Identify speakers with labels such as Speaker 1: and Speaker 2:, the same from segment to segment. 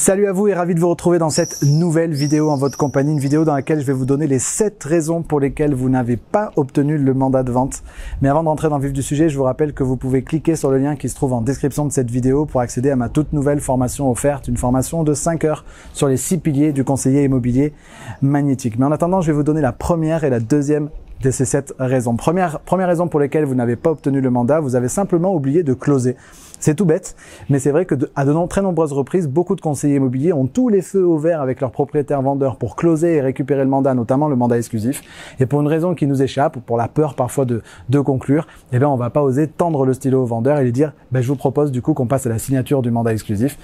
Speaker 1: Salut à vous et ravi de vous retrouver dans cette nouvelle vidéo en votre compagnie, une vidéo dans laquelle je vais vous donner les 7 raisons pour lesquelles vous n'avez pas obtenu le mandat de vente. Mais avant de rentrer dans le vif du sujet, je vous rappelle que vous pouvez cliquer sur le lien qui se trouve en description de cette vidéo pour accéder à ma toute nouvelle formation offerte, une formation de 5 heures sur les 6 piliers du conseiller immobilier magnétique. Mais en attendant, je vais vous donner la première et la deuxième de ces 7 raisons. Première raison pour laquelle vous n'avez pas obtenu le mandat, vous avez simplement oublié de closer. C'est tout bête, mais c'est vrai que à de très nombreuses reprises, beaucoup de conseillers immobiliers ont tous les feux au vert avec leurs propriétaires vendeurs pour closer et récupérer le mandat, notamment le mandat exclusif. Et pour une raison qui nous échappe, ou pour la peur parfois de conclure, eh bien on va pas oser tendre le stylo au vendeur et lui dire je vous propose du coup qu'on passe à la signature du mandat exclusif.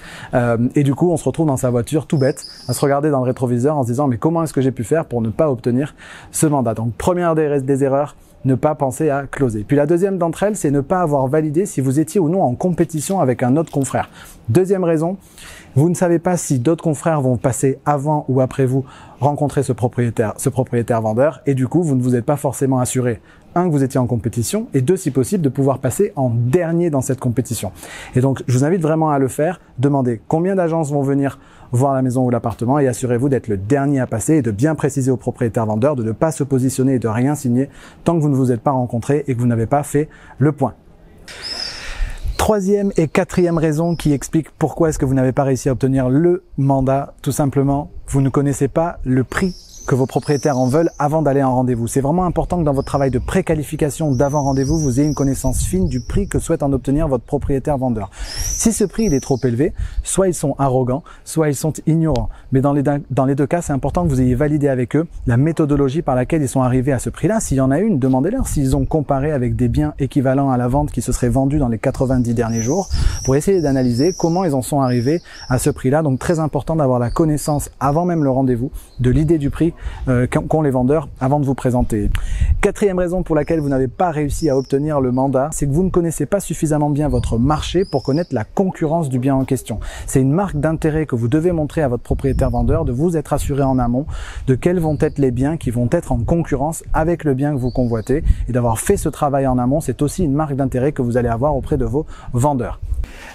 Speaker 1: Et du coup, on se retrouve dans sa voiture tout bête, à se regarder dans le rétroviseur en se disant mais comment est-ce que j'ai pu faire pour ne pas obtenir ce mandat. Donc première des erreurs, ne pas penser à closer. Puis la deuxième d'entre elles, c'est ne pas avoir validé si vous étiez ou non en compétition avec un autre confrère. Deuxième raison, vous ne savez pas si d'autres confrères vont passer avant ou après vous rencontrer ce propriétaire vendeur et du coup, vous ne vous êtes pas forcément assuré, un, que vous étiez en compétition et deux, si possible, de pouvoir passer en dernier dans cette compétition. Et donc, je vous invite vraiment à le faire. Demandez combien d'agences vont venir voir la maison ou l'appartement et assurez-vous d'être le dernier à passer et de bien préciser au propriétaire vendeur de ne pas se positionner et de rien signer tant que vous ne vous êtes pas rencontrés et que vous n'avez pas fait le point. Troisième et quatrième raison qui explique pourquoi est-ce que vous n'avez pas réussi à obtenir le mandat, tout simplement, vous ne connaissez pas le prix que vos propriétaires en veulent avant d'aller en rendez-vous. C'est vraiment important que dans votre travail de préqualification d'avant rendez-vous, vous ayez une connaissance fine du prix que souhaite en obtenir votre propriétaire vendeur. Si ce prix il est trop élevé, soit ils sont arrogants, soit ils sont ignorants. Mais dans les deux cas, c'est important que vous ayez validé avec eux la méthodologie par laquelle ils sont arrivés à ce prix-là. S'il y en a une, demandez-leur s'ils ont comparé avec des biens équivalents à la vente qui se seraient vendus dans les 90 derniers jours pour essayer d'analyser comment ils en sont arrivés à ce prix-là. Donc très important d'avoir la connaissance avant même le rendez-vous de l'idée du prix qu'ont les vendeurs avant de vous présenter. Quatrième raison pour laquelle vous n'avez pas réussi à obtenir le mandat, c'est que vous ne connaissez pas suffisamment bien votre marché pour connaître la concurrence du bien en question. C'est une marque d'intérêt que vous devez montrer à votre propriétaire vendeur, de vous être assuré en amont de quels vont être les biens qui vont être en concurrence avec le bien que vous convoitez. Et d'avoir fait ce travail en amont, c'est aussi une marque d'intérêt que vous allez avoir auprès de vos vendeurs.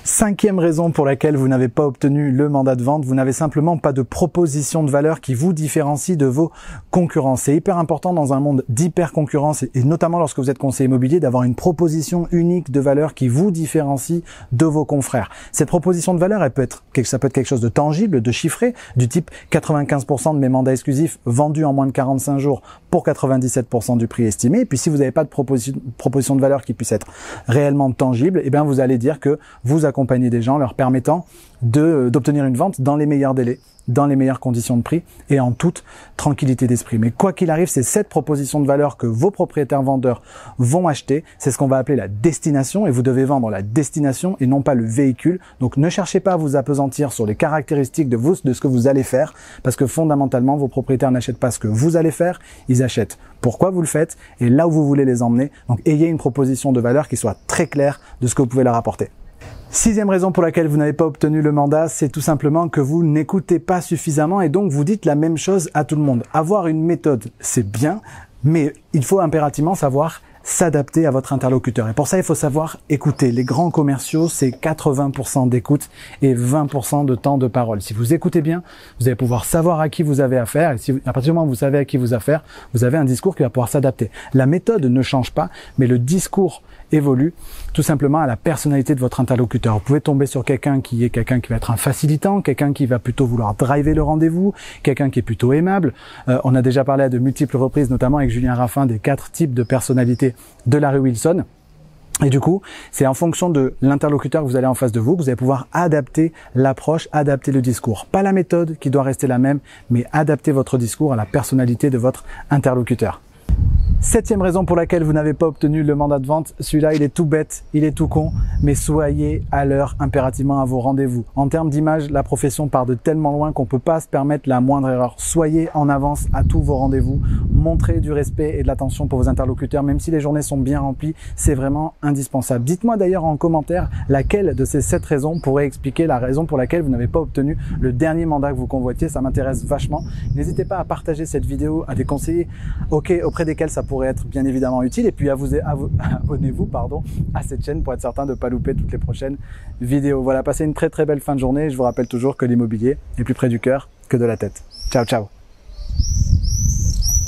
Speaker 1: Cinquième raison pour laquelle vous n'avez pas obtenu le mandat de vente, vous n'avez simplement pas de proposition de valeur qui vous différencie de vos concurrents. C'est hyper important dans un monde d'hyper concurrence et notamment lorsque vous êtes conseiller immobilier d'avoir une proposition unique de valeur qui vous différencie de vos confrères. Cette proposition de valeur, ça peut être quelque chose de tangible, de chiffré, du type 95% de mes mandats exclusifs vendus en moins de 45 jours pour 97% du prix estimé. Et puis si vous n'avez pas de proposition de valeur qui puisse être réellement tangible, eh bien vous allez dire que vous accompagnez des gens leur permettant d'obtenir une vente dans les meilleurs délais, dans les meilleures conditions de prix et en toute tranquillité d'esprit. Mais quoi qu'il arrive, c'est cette proposition de valeur que vos propriétaires vendeurs vont acheter. C'est ce qu'on va appeler la destination et vous devez vendre la destination et non pas le véhicule. Donc ne cherchez pas à vous appesantir sur les caractéristiques de ce que vous allez faire parce que fondamentalement, vos propriétaires n'achètent pas ce que vous allez faire, ils achètent pourquoi vous le faites et là où vous voulez les emmener. Donc ayez une proposition de valeur qui soit très claire de ce que vous pouvez leur apporter. Sixième raison pour laquelle vous n'avez pas obtenu le mandat, c'est tout simplement que vous n'écoutez pas suffisamment et donc vous dites la même chose à tout le monde. Avoir une méthode, c'est bien, mais il faut impérativement savoir s'adapter à votre interlocuteur. Et pour ça, il faut savoir écouter. Les grands commerciaux, c'est 80% d'écoute et 20% de temps de parole. Si vous écoutez bien, vous allez pouvoir savoir à qui vous avez affaire. Et à partir du moment où vous savez à qui vous avez affaire, vous avez un discours qui va pouvoir s'adapter. La méthode ne change pas, mais le discours évolue tout simplement à la personnalité de votre interlocuteur. Vous pouvez tomber sur quelqu'un qui va être un facilitant, quelqu'un qui va plutôt vouloir driver le rendez-vous, quelqu'un qui est plutôt aimable. On a déjà parlé à de multiples reprises, notamment avec Julien Raffin, des 4 types de personnalités de la rue Wilson. Et du coup, c'est en fonction de l'interlocuteur que vous allez en face de vous que vous allez pouvoir adapter l'approche, adapter le discours. Pas la méthode qui doit rester la même, mais adapter votre discours à la personnalité de votre interlocuteur. Septième raison pour laquelle vous n'avez pas obtenu le mandat de vente, celui-là il est tout bête, il est tout con, mais soyez à l'heure impérativement à vos rendez-vous. En termes d'image, la profession part de tellement loin qu'on peut pas se permettre la moindre erreur. Soyez en avance à tous vos rendez-vous, montrez du respect et de l'attention pour vos interlocuteurs, même si les journées sont bien remplies, c'est vraiment indispensable. Dites-moi d'ailleurs en commentaire laquelle de ces 7 raisons pourrait expliquer la raison pour laquelle vous n'avez pas obtenu le dernier mandat que vous convoitiez, ça m'intéresse vachement. N'hésitez pas à partager cette vidéo à des conseillers auprès desquels ça pourrait pourrait être bien évidemment utile. Et puis abonnez-vous à cette chaîne pour être certain de ne pas louper toutes les prochaines vidéos. Voilà, passez une très très belle fin de journée. Je vous rappelle toujours que l'immobilier est plus près du cœur que de la tête. Ciao, ciao.